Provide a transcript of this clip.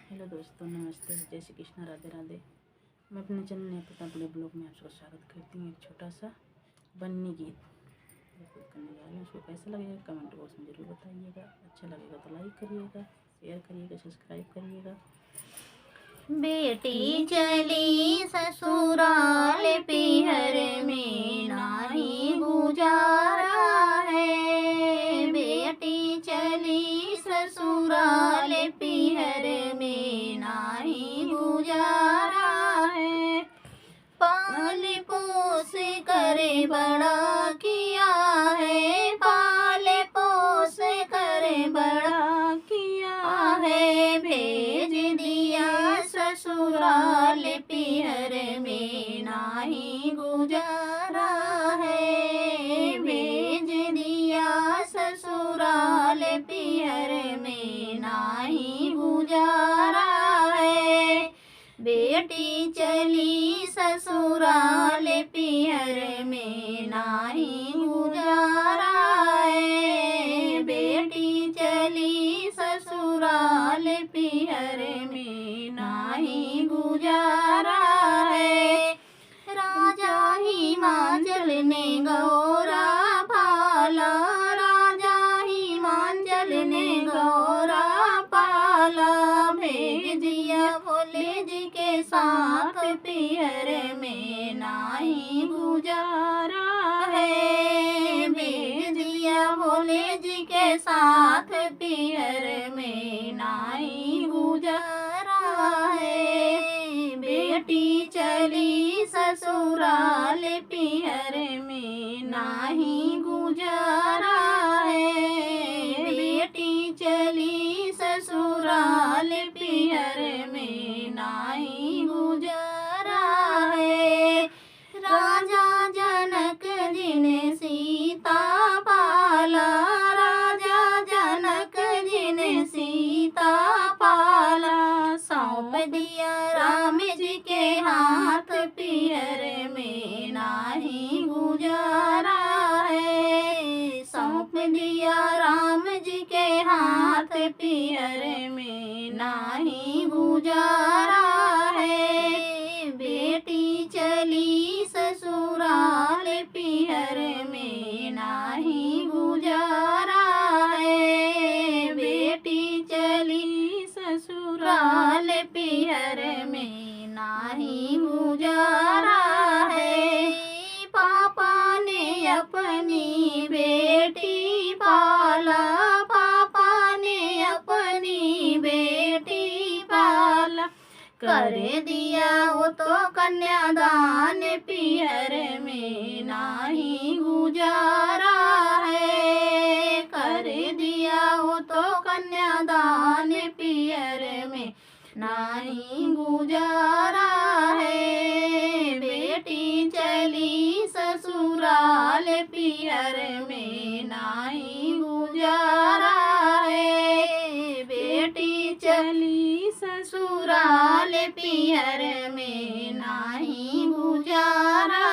Hello दोस्तों, नमस्ते, जय श्री कृष्णा, राधे राधे। मैं अपने चैनल ने पता ब्लॉग में आपका स्वागत करती हूँ। एक छोटा सा बन्नी गीत प्रस्तुत करने जा रही हूँ। उसको कैसा लगेगा कमेंट बॉक्स में ज़रूर बताइएगा। अच्छा लगेगा तो लाइक करिएगा, शेयर करिएगा, सब्सक्राइब करिएगा। बेटी चली ससुराल पीहर में नाही गुजारा है। बेटी चली ससुराल पीहर में नाही गुजारा है। पाल पोस करे बड़ा किया है। पाल पोस करे बड़ा किया है। भेज दिया ससुराल पीहर में नाही गुजारा है। भेज दिया ससुराल पीहर में नाही गुजारा है। बेटी चली ससुराल पीहर में नाही गुजारा है। बेटी चली ससुराल पीहर में नाही गुजारा है। राजा हिमाचल ने गौरा पाला। राजा हिमाचल ने गौरा पाला। भेज दिया भोले जी के साथ पीहर में नाही गुजारा है। भेज दिया भोले जी के साथ पीहर में नाही गुजारा है। बेटी चली ससुराल पीहर में नाही गुजारा है। बेटी चली ससुराल पीहर में नाही गुजारा है। राजा जनक जी ने सीता पाला। राजा जनक जी ने सीता पाला। सौंप दिया राम जी के हाथ पीहर में नाही गुजारा है। सौंप दिया राम जी के हाथ पीहर में नाही गुजारा है। बेटी चली ससुराल पीहर में नाही गुजारा है। बेटी चली ससुराल पीहर में नाही गुजारा है। पापा ने अपनी बेटी पाला। पापा ने अपनी बेटी पाला। कर दिया वो तो कन्यादान पीहर में नाही गुजारा है। कर दिया वो तो कन्यादान पीहर में नाही गुजारा है। बेटी चली ससुराल पीहर में नाही गुजारा है। बेटी चली ससुराल पीहर में नाही गुजारा